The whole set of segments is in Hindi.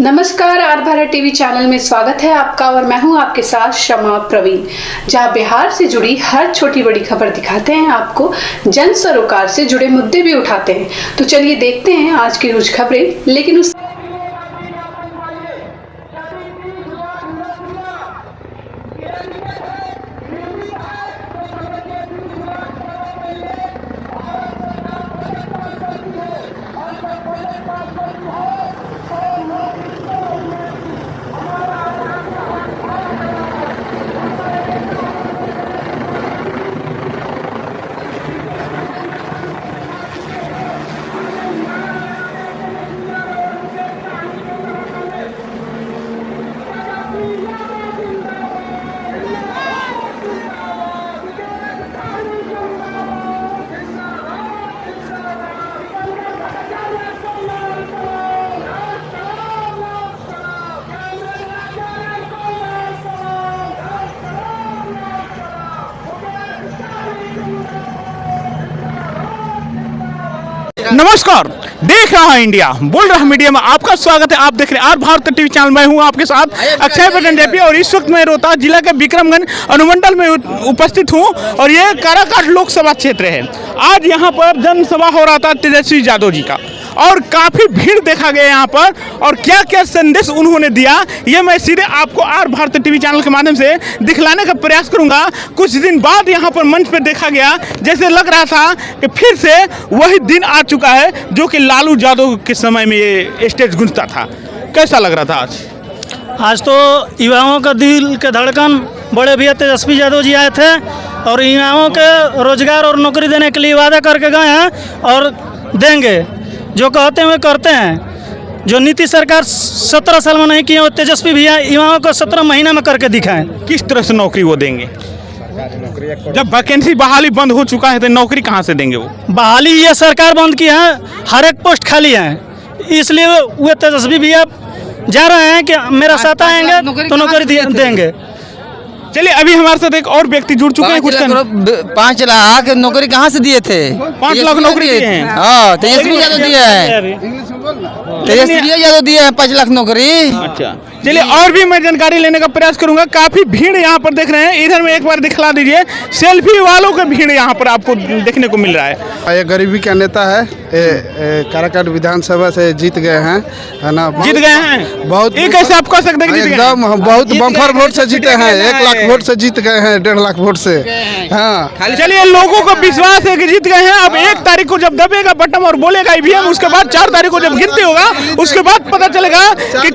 नमस्कार, आर भारत टीवी चैनल में स्वागत है आपका और मैं हूं आपके साथ शमा प्रवीण, जहां बिहार से जुड़ी हर छोटी बड़ी खबर दिखाते हैं आपको, जन सरोकार से जुड़े मुद्दे भी उठाते हैं। तो चलिए देखते हैं आज की कुछ खबरें, लेकिन उस नमस्कार, देख रहा है इंडिया, बोल रहा मीडिया में आपका स्वागत है। आप देख रहे हैं आर भारत टीवी चैनल। मैं हूं आपके साथ अक्षय बटन जेपी और इस वक्त मैं रोहतास जिला के विक्रमगंज अनुमंडल में उपस्थित हूं और ये काराकाट लोकसभा क्षेत्र है। आज यहां पर जनसभा हो रहा था तेजस्वी यादव जी का और काफ़ी भीड़ देखा गया यहाँ पर, और क्या क्या संदेश उन्होंने दिया ये मैं सीधे आपको आर भारत टीवी चैनल के माध्यम से दिखलाने का प्रयास करूँगा। कुछ दिन बाद यहाँ पर मंच पर देखा गया, जैसे लग रहा था कि फिर से वही दिन आ चुका है जो कि लालू यादव के समय में ये स्टेज गूंजता था। कैसा लग रहा था आज? आज तो युवाओं का दिल के धड़कन बड़े भैया तेजस्वी यादव जी आए थे और युवाओं के रोजगार और नौकरी देने के लिए वादा करके गए हैं और देंगे। जो कहते हैं करते हैं। जो नीति सरकार 17 साल में नहीं की है, तेजस्वी भैया युवाओं को 17 महीना में करके दिखाएं। किस तरह से नौकरी वो देंगे? जब वैकेंसी बहाली बंद हो चुका है तो नौकरी कहाँ से देंगे वो? बहाली ये सरकार बंद की है, हर एक पोस्ट खाली है, इसलिए वे तेजस्वी भैया जा रहे हैं कि मेरा साथ आएंगे तो नौकरी देंगे। चलिए, अभी हमारे साथ एक और व्यक्ति जुड़ चुके हैं। कुछ 5 लाख नौकरी कहाँ से दिए थे? 5 लाख नौकरी दिए हैं। हाँ, तेजस्वी यादव दिए हैं, तेजस्वी यादव दिए हैं 5 लाख नौकरी। अच्छा, चलिए और भी मैं जानकारी लेने का प्रयास करूंगा। काफी भीड़ यहाँ पर देख रहे हैं, इधर में एक बार दिखला दीजिए। सेल्फी वालों का भीड़ यहाँ पर आपको देखने को मिल रहा है। ये गरीबी का नेता है, काराकाट विधानसभा से जीत गए हैं, है ना? जीत गए हैं बहुत। ये कैसे आप कह सकते हैं? एकदम बहुत बम्पर वोट से जीते हैं, 1 लाख वोट से जीत गए हैं, 1.5 लाख वोट से। हाँ, चलिए, लोगों को विश्वास है कि जीत गए हैं। अब 1 तारीख को जब दबेगा बटन और बोलेगा ईवीएम, उसके बाद 4 तारीख को जब गिनती होगा उसके बाद पता चलेगा कि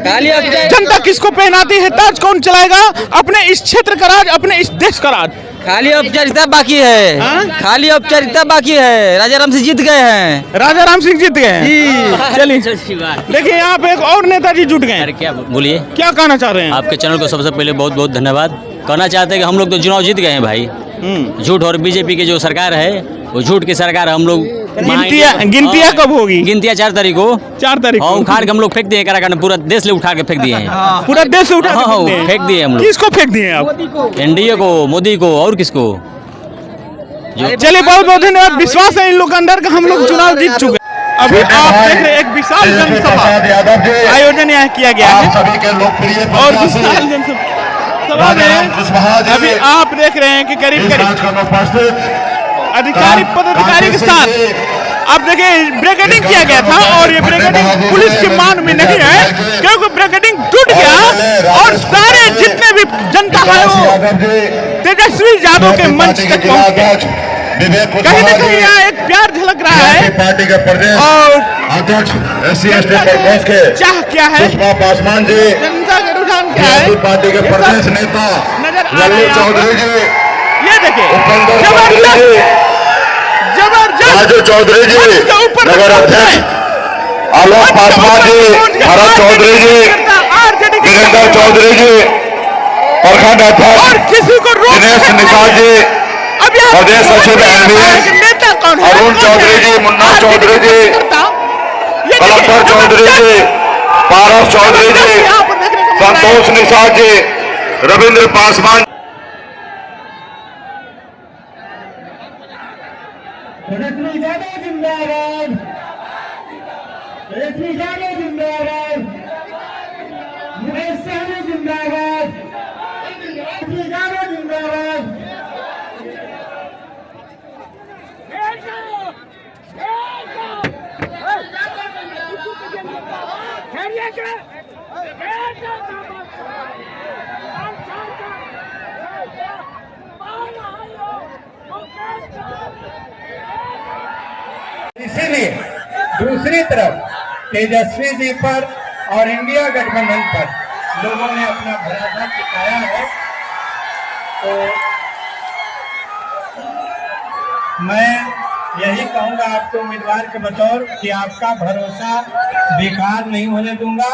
जनता किसको पहनाती है ताज, कौन चलाएगा अपने इस क्षेत्र का राज, अपने इस देश का राज। खाली औपचारिकता बाकी है, खाली औपचारिकता बाकी है। राजा राम सिंह जीत गए हैं, राजा राम सिंह जीत गए हैं। चलिए, देखिए यहाँ पे एक और नेताजी जुट गए हैं। क्या बोलिए, क्या कहना चाह रहे हैं? आपके चैनल को सबसे पहले बहुत बहुत धन्यवाद। कहना चाहते हैं कि हम लोग तो चुनाव जीत गए हैं भाई। झूठ और बीजेपी की जो सरकार है वो झूठ की सरकार है। हम लोग गिनतियाँ कब होगी? गिनतियाँ 4 तारीख को। 4 तारीख को उखाड़ के हम लोग फेंक दिए काराकाट, पूरा देश ले उठा के फेंक दिए हैं। पूरा देश से उठा फेंक दिए हम लोग। किसको फेंक दिए आप? एनडीए को, मोदी को, और किसको? चलिए, बहुत बहुत धन्यवाद। विश्वास है इन लोग के अंदर का हम लोग चुनाव जीत चुके। अभी आप देख रहे हैं एक विशाल जनसभा आयोजन यहाँ किया गया है और विशाल जनसभा में अभी आप देख रहे हैं कि करीब अधिकारी पदाधिकारी के साथ आप देखिए ब्रिगेडिंग किया गया था, और ये ब्रिगेडिंग पुलिस के मान में नहीं है क्योंकि ब्रिगेडिंग टूट गया और सारे जितने भी जनता है वो तेजस्वी यादव के मंच तक पहुंच गए। कहीं ना कहीं यहाँ एक प्यार झलक रहा है पार्टी के प्रदेश और चाह क्या है, पासवान जी, जनता का रुझान क्या है, पार्टी के प्रदेश नेता नजर आ रहे हैं चौधरी जी, ये देखिए जबरदस्त राजू चौधरी जी, नगर अध्यक्ष आलोक पासवान जी, भरत चौधरी जी, वीरेंद्र चौधरी जी, प्रखंड अध्यक्ष किसी को दिनेश निषाद जी, प्रदेश सचिव एनवीएस अरुण चौधरी जी, मुन्ना चौधरी जी, कलक्टर चौधरी जी, पारस चौधरी जी, संतोष निषाद जी, रविंद्र पासवान। तेजस्वी यादव जिंदाबाद, तेजस्वी यादव जिंदाबाद। जिंदाबाद, मुकेश सहनी जिंदाबाद, जिंदाबाद। इसीलिए दूसरी तरफ तेजस्वी जी पर और इंडिया गठबंधन पर लोगों ने अपना भरोसा जताया है। तो मैं यही कहूंगा आपके उम्मीदवार के बतौर कि आपका भरोसा बेकार नहीं होने दूंगा।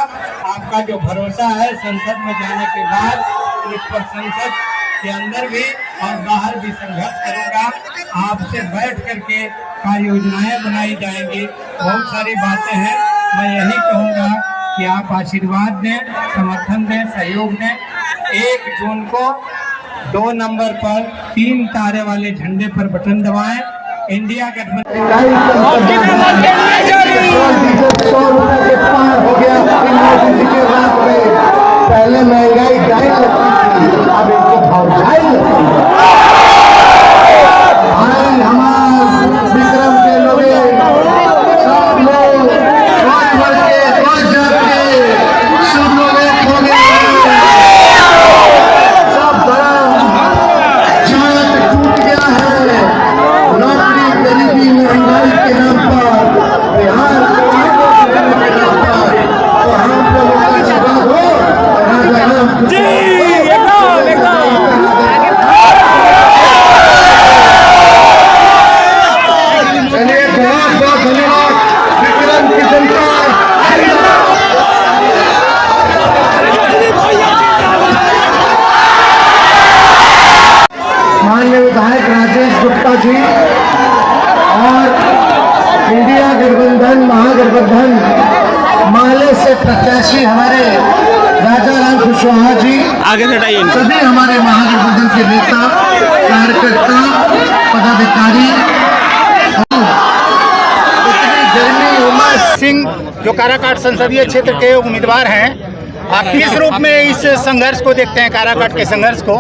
आपका जो भरोसा है संसद में जाने के बाद इस पर संसद के अंदर भी और बाहर भी संघर्ष करूंगा। आपसे बैठ करके कार्य योजनाएं बनाई जाएंगी। बहुत सारी बातें हैं। मैं यही कहूंगा कि आप आशीर्वाद दें, समर्थन दें, सहयोग दें। 1 जून को 2 नंबर पर 3 तारे वाले झंडे पर बटन दबाएं। इंडिया गठबंधन 100 रुपए के पार हो गया। पहले महंगाई ढाई लगती थी, अब इनको भाव ढाई लगती है। विक्रम के लोग सब लोग सब लोग एक हो गए। सब बड़ा जात टूट गया है। नौकरी गरीबी महंगाई के नाम पर बिहार के नाम पर तो हम लोगों का जवाब हो माननीय विधायक राजेश गुप्ता जी और इंडिया गठबंधन महागठबंधन माले से प्रत्याशी हमारे राजा राम कुशवाहा जी, आगे से हटाइए। सभी हमारे महागठबंधन के नेता, कार्यकर्ता, पदाधिकारी, गर्मी उमस सिंह जो काराकाट संसदीय क्षेत्र के उम्मीदवार हैं, आप किस रूप में इस संघर्ष को देखते हैं, काराकाट के संघर्ष को?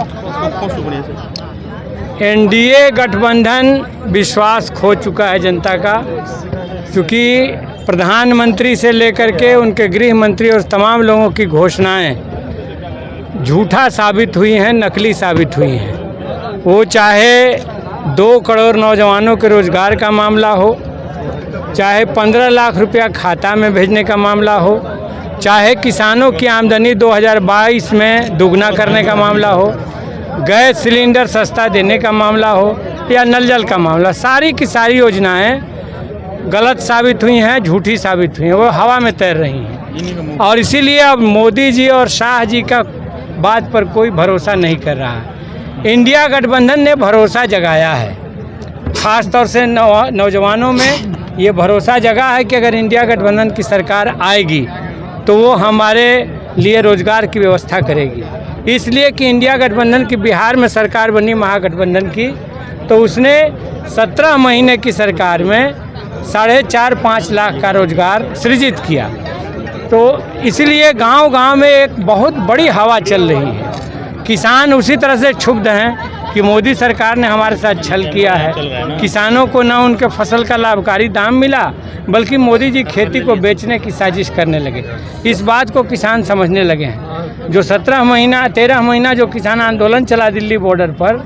एनडीए गठबंधन विश्वास खो चुका है जनता का, क्योंकि प्रधानमंत्री से लेकर के उनके गृह मंत्री और तमाम लोगों की घोषणाएं झूठा साबित हुई हैं, नकली साबित हुई हैं। वो चाहे 2 करोड़ नौजवानों के रोज़गार का मामला हो, चाहे 15 लाख रुपया खाता में भेजने का मामला हो, चाहे किसानों की आमदनी 2022 में दुगना करने का मामला हो, गैस सिलेंडर सस्ता देने का मामला हो या नल जल का मामला, सारी की सारी योजनाएं गलत साबित हुई हैं, झूठी साबित हुई हैं, वो हवा में तैर रही हैं। और इसीलिए अब मोदी जी और शाह जी का बात पर कोई भरोसा नहीं कर रहा है। इंडिया गठबंधन ने भरोसा जगाया है, ख़ास तौर से नौजवानों में ये भरोसा जगा है कि अगर इंडिया गठबंधन की सरकार आएगी तो वो हमारे लिए रोज़गार की व्यवस्था करेगी। इसलिए कि इंडिया गठबंधन की बिहार में सरकार बनी महागठबंधन की, तो उसने 17 महीने की सरकार में 4.5-5 लाख का रोज़गार सृजित किया। तो इसलिए गांव-गांव में एक बहुत बड़ी हवा चल रही है। किसान उसी तरह से क्षुब्ध हैं कि मोदी सरकार ने हमारे साथ छल किया है। किसानों को न उनके फसल का लाभकारी दाम मिला, बल्कि मोदी जी खेती को बेचने की साजिश करने लगे। इस बात को किसान समझने लगे हैं। जो 13 महीना जो किसान आंदोलन चला दिल्ली बॉर्डर पर,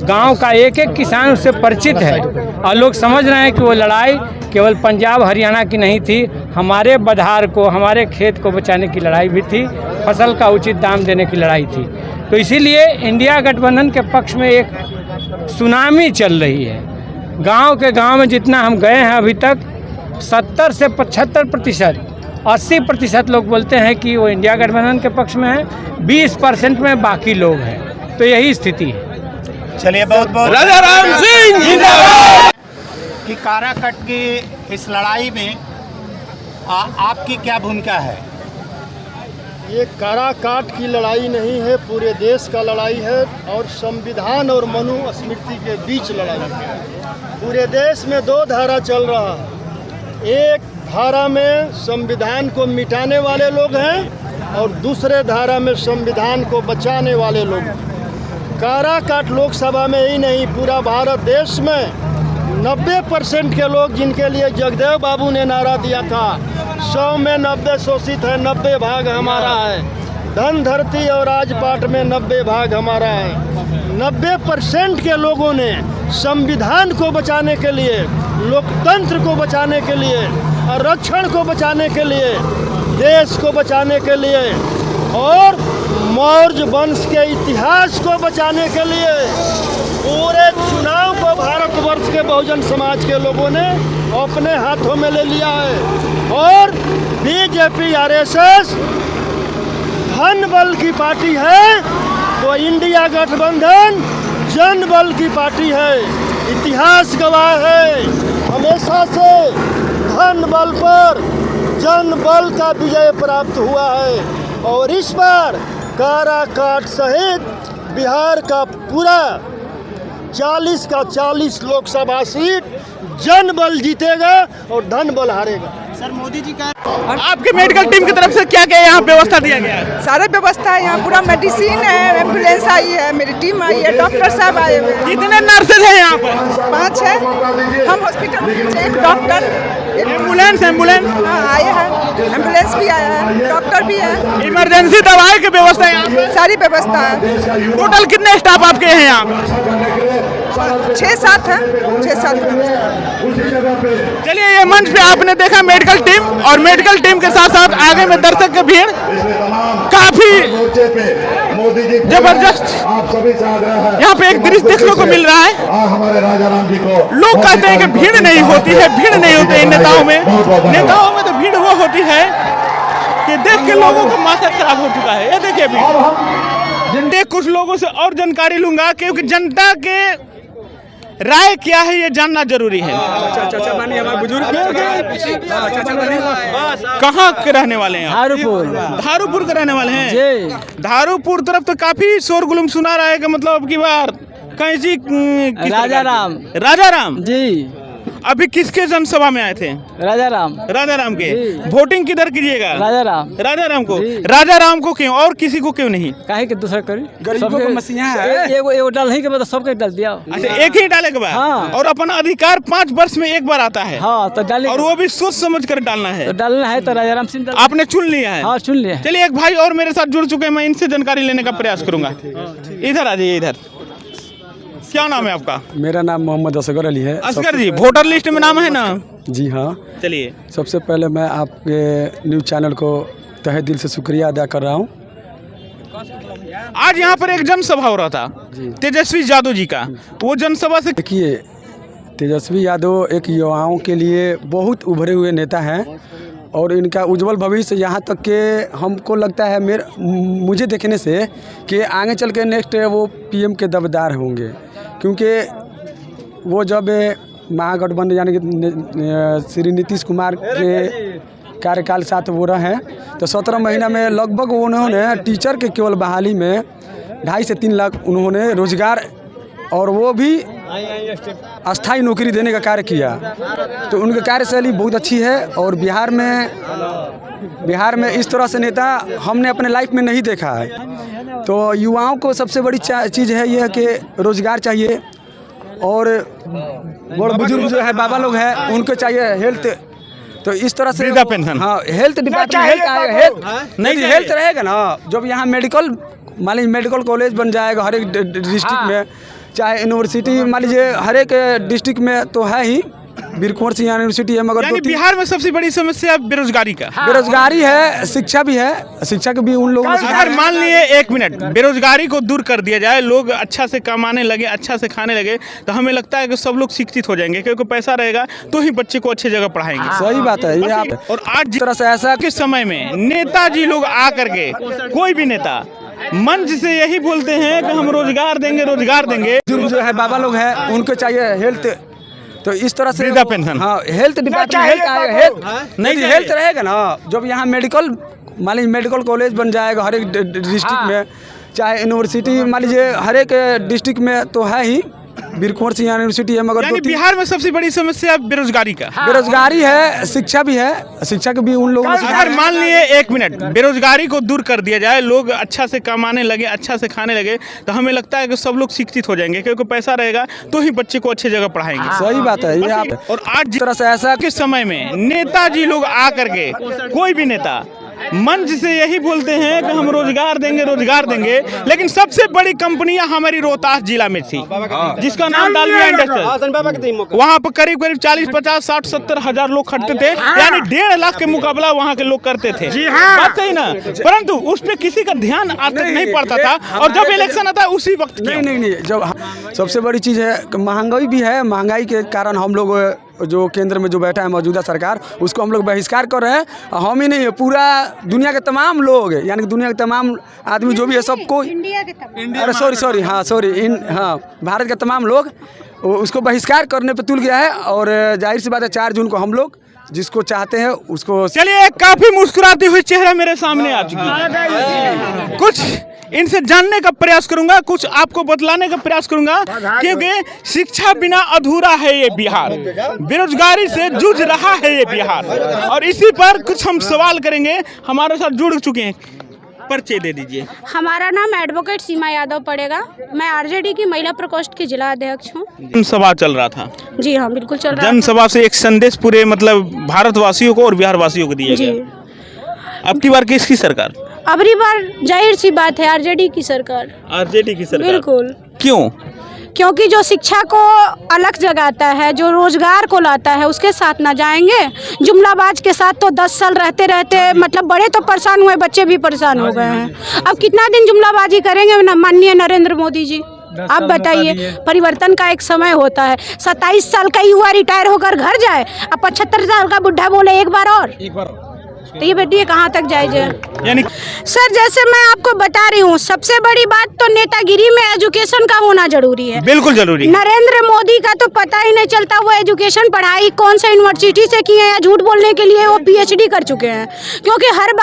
गांव का एक एक किसान उससे परिचित है और लोग समझ रहे हैं कि वो लड़ाई केवल पंजाब हरियाणा की नहीं थी, हमारे बधार को, हमारे खेत को बचाने की लड़ाई भी थी, फसल का उचित दाम देने की लड़ाई थी। तो इसीलिए इंडिया गठबंधन के पक्ष में एक सुनामी चल रही है। गांव के गांव में जितना हम गए हैं अभी तक 70 से 75%, 80% लोग बोलते हैं कि वो इंडिया गठबंधन के पक्ष में है, 20% में बाकी लोग हैं। तो यही स्थिति है। चलिए, बहुत बहुत राजा राम सिंह जिंदाबाद। कि काराकाट की इस लड़ाई में आपकी क्या भूमिका है? ये काराकाट की लड़ाई नहीं है, पूरे देश का लड़ाई है और संविधान और मनुस्मृति के बीच लड़ाई है। पूरे देश में 2 धारा चल रहा है, एक धारा में संविधान को मिटाने वाले लोग हैं और दूसरे धारा में संविधान को बचाने वाले लोग हैं। काराकाट लोकसभा में ही नहीं, पूरा भारत देश में 90% के लोग जिनके लिए जगदेव बाबू ने नारा दिया था 100 में 90 शोषित है, 90 भाग हमारा है। धन धरती और राजपाट में 90 भाग हमारा है। 90% के लोगों ने संविधान को बचाने के लिए, लोकतंत्र को बचाने के लिए, आरक्षण को बचाने के लिए, देश को बचाने के लिए और मौर्य वंश के इतिहास को बचाने के लिए पूरे चुनाव को भारतवर्ष के बहुजन समाज के लोगों ने अपने हाथों में ले लिया है। और बीजेपी आरएसएस धन बल की पार्टी है तो इंडिया गठबंधन जन बल की पार्टी है। इतिहास गवाह है, हमेशा से धन बल पर जन बल का विजय प्राप्त हुआ है और इस बार काराकाट सहित बिहार का पूरा 40 का 40 लोकसभा सीट जन बल जीतेगा और धन बल हारेगा। सर मोदी जी का आपके मेडिकल टीम की तरफ से क्या क्या यहाँ व्यवस्था दिया गया है? सारे व्यवस्था है यहाँ, पूरा मेडिसिन है, एम्बुलेंस आई है, मेरी टीम आई है, डॉक्टर साहब आए हुए हैं। कितने नर्सेज हैं यहाँ पर? 5 है। हम हॉस्पिटल में 1 डॉक्टर, एम्बुलेंस हाँ आए हैं, एम्बुलेंस भी आया है, डॉक्टर भी है। इमरजेंसी दवाई की व्यवस्था है यहाँ पे? सारी व्यवस्था है। टोटल कितने स्टाफ आपके हैं यहाँ पे? 6-7 है, 6-7। चलिए, ये मंच पे आपने देखा मेडिकल टीम और मेडिकल टीम के साथ साथ आगे में दर्शक की भीड़ काफी जबरदस्त। यहाँ पे एक दृश्य देखने को मिल रहा है। हमारे राजा राम जी को लोग कहते हैं कि भीड़ नहीं होती है, भीड़ नहीं होती है नेताओं में। नेताओं में तो भीड़ वो होती है कि देख के लोगों का माथा खराब हो चुका है। ये देखिए अभी कुछ लोगों से और जानकारी लूंगा क्योंकि जनता के राय क्या है ये जानना जरूरी है। कहाँ के रहने वाले हैं? धारूपुर के रहने वाले हैं। धारूपुर तरफ तो काफी शोरगुलम सुना रहा है कि मतलब की बार कैसी राजा राम जी अभी किसके जनसभा में आए थे? राजा राम के। वोटिंग किधर कीजिएगा? राजा राम को। राजा राम को क्यों और किसी को क्यों नहीं? काहे के दूसरा करी, गरीबों को मसीहा है। एगो डाल ही के बाद सबके डाल दिया। अच्छा, एक ही डाले के बाद? हाँ। और अपना अधिकार 5 वर्ष में एक बार आता है। हाँ, तो डाले और वो भी सोच समझ कर डालना है। तो डालना है तो राजा राम सिंह आपने चुन लिया है? हाँ, चुन लिया। चलिए, एक भाई और मेरे साथ जुड़ चुके हैं, मैं इनसे जानकारी लेने का प्रयास करूंगा। इधर आ जाइए। इधर क्या नाम है आपका? मेरा नाम मोहम्मद असगर अली है। असगर जी, वोटर लिस्ट में नाम है ना? जी हाँ। चलिए, सबसे पहले मैं आपके न्यूज़ चैनल को तहे दिल से शुक्रिया अदा कर रहा हूँ। आज यहाँ पर एक जनसभा हो रहा था तेजस्वी यादव जी का। वो जनसभा से देखिए, तेजस्वी यादव एक युवाओं के लिए बहुत उभरे हुए नेता हैं और इनका उज्जवल भविष्य यहाँ तक के हमको लगता है मुझे देखने से कि आगे चल के नेक्स्ट वो पीएम के दावेदार होंगे, क्योंकि वो जब महागठबंधन यानी कि श्री नीतीश कुमार के कार्यकाल साथ वो रहे हैं तो 17 महीना में लगभग उन्होंने टीचर के केवल बहाली में 2.5 से 3 लाख उन्होंने रोजगार और वो भी अस्थाई नौकरी देने का कार्य किया। तो उनकी कार्यशैली बहुत अच्छी है और बिहार में इस तरह से नेता हमने अपने लाइफ में नहीं देखा है। तो युवाओं को सबसे बड़ी चीज़ है यह कि रोज़गार चाहिए और बड़े बुजुर्ग जो है बाबा लोग हैं उनको चाहिए हेल्थ। तो इस तरह से पेंशन, हाँ, हेल्थ डिपार्टमेंट नहीं, हेल्थ रहेगा ना। जब यहाँ मान लीजिए मेडिकल कॉलेज बन जाएगा हर एक डिस्ट्रिक्ट में, चाहे यूनिवर्सिटी मान लीजिए हर एक डिस्ट्रिक्ट में तो है ही, बीरकुंवर सिंह यूनिवर्सिटी है, मगर बिहार में सबसे बड़ी समस्या बेरोजगारी का। बेरोजगारी है, शिक्षा भी है, शिक्षा के भी उन लोगों से। अगर मान लिए 1 मिनट बेरोजगारी को दूर कर दिया जाए, लोग अच्छा से कमाने लगे, अच्छा से खाने लगे, तो हमें लगता है कि सब लोग शिक्षित हो जाएंगे, क्योंकि पैसा रहेगा तो ही बच्चे को अच्छी जगह पढ़ाएंगे। सही बात है ये आप। और आज जिस तरह से ऐसा के समय में नेताजी लोग आकर के, कोई भी नेता मंच से यही बोलते हैं कि हम रोजगार देंगे, रोजगार देंगे। जो है बाबा लोग हैं उनको चाहिए हेल्थ। तो इस तरह से पेंशन, हाँ, हेल्थ डिपार्टमेंट नहीं, हेल्थ रहेगा ना। जब यहाँ मान लीजिए मेडिकल कॉलेज बन जाएगा हर एक डिस्ट्रिक्ट में, चाहे यूनिवर्सिटी मान लीजिए हर एक डिस्ट्रिक्ट में तो है ही, बीरकुंवर सिंह यूनिवर्सिटी है, मगर यानी बिहार में सबसे बड़ी समस्या बेरोजगारी का बेरोजगारी है, शिक्षा भी है, शिक्षा के भी उन लोगों में अगर मान लिए 1 मिनट बेरोजगारी को दूर कर दिया जाए, लोग अच्छा से कमाने लगे, अच्छा से खाने लगे, तो हमें लगता है कि सब लोग शिक्षित हो जाएंगे, क्योंकि पैसा रहेगा तो ही बच्चे को अच्छी जगह पढ़ाएंगे। सही बात है ये आप। और आज जिस तरह से ऐसा के समय में नेताजी लोग आकर के, कोई भी नेता मंच से यही बोलते हैं कि हम रोजगार देंगे, लेकिन सबसे बड़ी कंपनियां हमारी रोहतास जिला में थी, जिसका नाम डालमिया इंडस्ट्रियल। वहाँ पर करीब 40, 50, 60, 70 हजार लोग खटते थे, यानी 1.5 लाख के मुकाबला वहाँ के लोग करते थे। बात सही ना? परंतु उस पर किसी का ध्यान आज तक नहीं पड़ता था, और जब इलेक्शन आता है उसी वक्त नहीं, जब सबसे बड़ी चीज़ है महंगाई भी है, महंगाई के कारण हम लोग जो केंद्र में जो बैठा है मौजूदा सरकार, उसको हम लोग बहिष्कार कर रहे हैं। हम ही नहीं है, पूरा दुनिया के तमाम लोग, यानी कि दुनिया के तमाम आदमी जो भी है सबको, अरे सॉरी हाँ भारत के तमाम लोग उसको बहिष्कार करने पे तुल गया है। और जाहिर सी बात है 4 जून को हम लोग जिसको चाहते हैं उसको। चलिए, काफी मुस्कुराती हुई चेहरा मेरे सामने आ चुकी है, कुछ इनसे जानने का प्रयास करूंगा, कुछ आपको बतलाने का प्रयास करूंगा, क्योंकि शिक्षा बिना अधूरा है ये बिहार, बेरोजगारी से जूझ रहा है ये बिहार, और इसी पर कुछ हम सवाल करेंगे। हमारे साथ जुड़ चुके हैं, परिचय दे दीजिए। हमारा नाम एडवोकेट सीमा यादव पड़ेगा, मैं आरजेडी की महिला प्रकोष्ठ की जिला अध्यक्ष हूँ। जनसभा चल रहा था? जी हाँ, बिल्कुल चल रहा है। जनसभा से एक संदेश पूरे मतलब भारतवासियों को और बिहार वासियों को दिया गया। अब की बार किसकी सरकार? अबरी बार जाहिर सी बात है आरजेडी की सरकार। आरजेडी की सरकार? बिल्कुल। क्यों? क्योंकि जो शिक्षा को अलग जगाता है, जो रोजगार को लाता है, उसके साथ ना जाएंगे। जुमलाबाज के साथ तो 10 साल रहते मतलब बड़े तो परेशान हुए, बच्चे भी परेशान हो गए हैं। अब कितना दिन जुमलाबाजी करेंगे माननीय नरेंद्र मोदी जी? आप बताइए, परिवर्तन का एक समय होता है। 27 साल का युवा रिटायर होकर घर जाए, अब 75 साल का बुढ़ा बोले एक बार और, तो ये बेटी कहाँ तक जायज है? यानी सर, जैसे मैं आपको बता रही हूँ, सबसे बड़ी बात तो नेतागिरी में एजुकेशन का होना जरूरी है। बिल्कुल जरूरी। नरेंद्र मोदी का तो पता ही नहीं चलता वो एजुकेशन पढ़ाई कौन सा यूनिवर्सिटी से किए हैं, या झूठ बोलने के लिए वो PhD कर चुके हैं, क्योंकि हर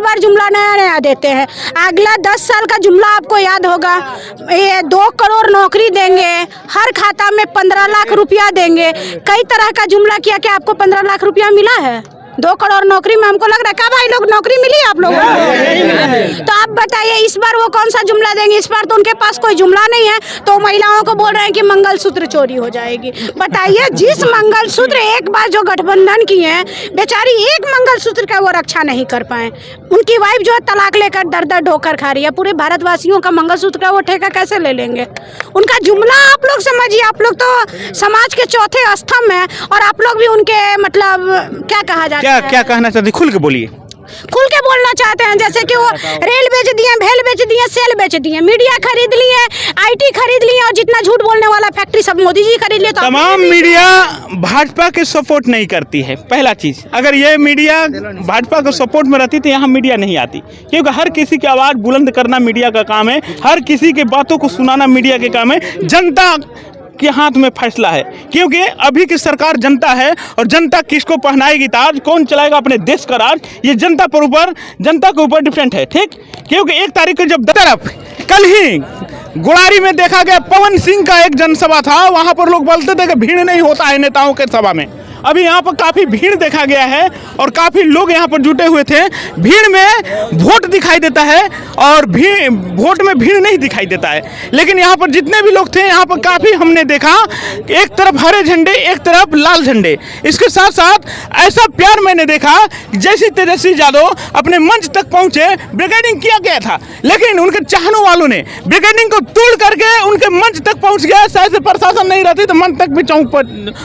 बार जुमला नया देते हैं। अगला 10 साल का जुमला आपको याद होगा, ये 2 करोड़ नौकरी देंगे, हर खाता में 15 लाख रुपया देंगे। कई तरह का जुमला किया, क्या आपको 15 लाख रुपया मिला है? 2 करोड़ नौकरी में हमको लग रहा है क्या भाई लोग नौकरी मिली आप लोगों को? तो आप बताइए इस बार वो कौन सा जुमला देंगे? इस बार तो उनके पास कोई जुमला नहीं है, तो महिलाओं को बोल रहे हैं कि मंगलसूत्र चोरी हो जाएगी। बताइए, जिस मंगलसूत्र एक बार जो गठबंधन की है, बेचारी एक मंगलसूत्र का वो रक्षा नहीं कर पाए, उनकी वाइफ जो है तलाक लेकर दर ढोकर खा रही है, पूरे भारतवासियों का मंगलसूत्र का वो ठेका कैसे ले लेंगे? उनका जुमला आप लोग समझिए, आप लोग तो समाज के चौथे स्तंभ हैं, और आप लोग भी उनके मतलब क्या कहा जाए, क्या कहना चाहते? खुल के बोलिए। खुल के बोलना चाहते हैं, जैसे कि वो रेल बेच दिए, भेल बेच दिए, सेल बेच दिए, मीडिया खरीद लिए, IT खरीद लिए, और जितना झूठ बोलने वाला फैक्ट्री सब मोदी जी खरीद लिए। तो तमाम मीडिया भाजपा के सपोर्ट नहीं करती है। पहला चीज, अगर ये मीडिया भाजपा के सपोर्ट में रहती तो यहाँ मीडिया नहीं आती, क्योंकि हर किसी की आवाज बुलंद करना मीडिया का काम है, हर किसी की बातों को सुनाना मीडिया के काम है। जनता के हाथ में फैसला है, क्योंकि अभी की सरकार जनता है, और जनता किसको पहनाएगी ताज, कौन चलाएगा अपने देश का राज, ये जनता के ऊपर डिपेंड है। ठीक, क्योंकि 1 तारीख को जब तरफ कल ही गुड़ारी में देखा गया, पवन सिंह का एक जनसभा था, वहां पर लोग बोलते थे कि भीड़ नहीं होता है नेताओं के सभा में। अभी यहाँ पर काफ़ी भीड़ देखा गया है, और काफ़ी लोग यहाँ पर जुटे हुए थे। भीड़ में वोट दिखाई देता है, और वोट में भीड़ नहीं दिखाई देता है। लेकिन यहाँ पर जितने भी लोग थे, यहाँ पर काफ़ी हमने देखा, एक तरफ हरे झंडे, एक तरफ लाल झंडे। इसके साथ साथ ऐसा प्यार मैंने देखा, जैसे तेजस्वी यादव अपने मंच तक पहुँचे, ब्रिगेडिंग किया गया था, लेकिन उनके चाहने वालों ने ब्रिगेडिंग को तोड़ करके उनके मंच तक पहुँच गया। शायद से प्रशासन नहीं रहती तो मंच तक भी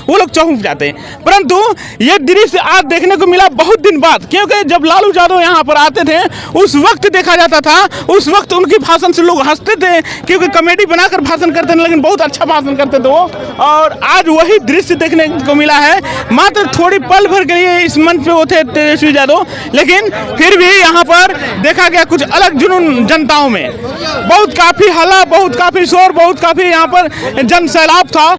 वो लोग चौंक जाते हैं। परंतु ये दृश्य आज देखने को मिला बहुत दिन बाद, क्योंकि जब लालू यादव यहाँ पर आते थे उस वक्त देखा जाता था, उस वक्त उनके भाषण से लोग हंसते थे, क्योंकि कॉमेडी बनाकर भाषण करते थे, लेकिन बहुत अच्छा भाषण करते थे वो। और आज वही दृश्य देखने को मिला है। मात्र थोड़ी पल भर के लिए इस मंच पे वो थे तेजस्वी यादव, लेकिन फिर भी यहाँ पर देखा गया कुछ अलग जुनून जनताओं में। बहुत काफ़ी हल्ला, बहुत काफ़ी शोर, बहुत काफ़ी यहाँ पर जन सैलाब था।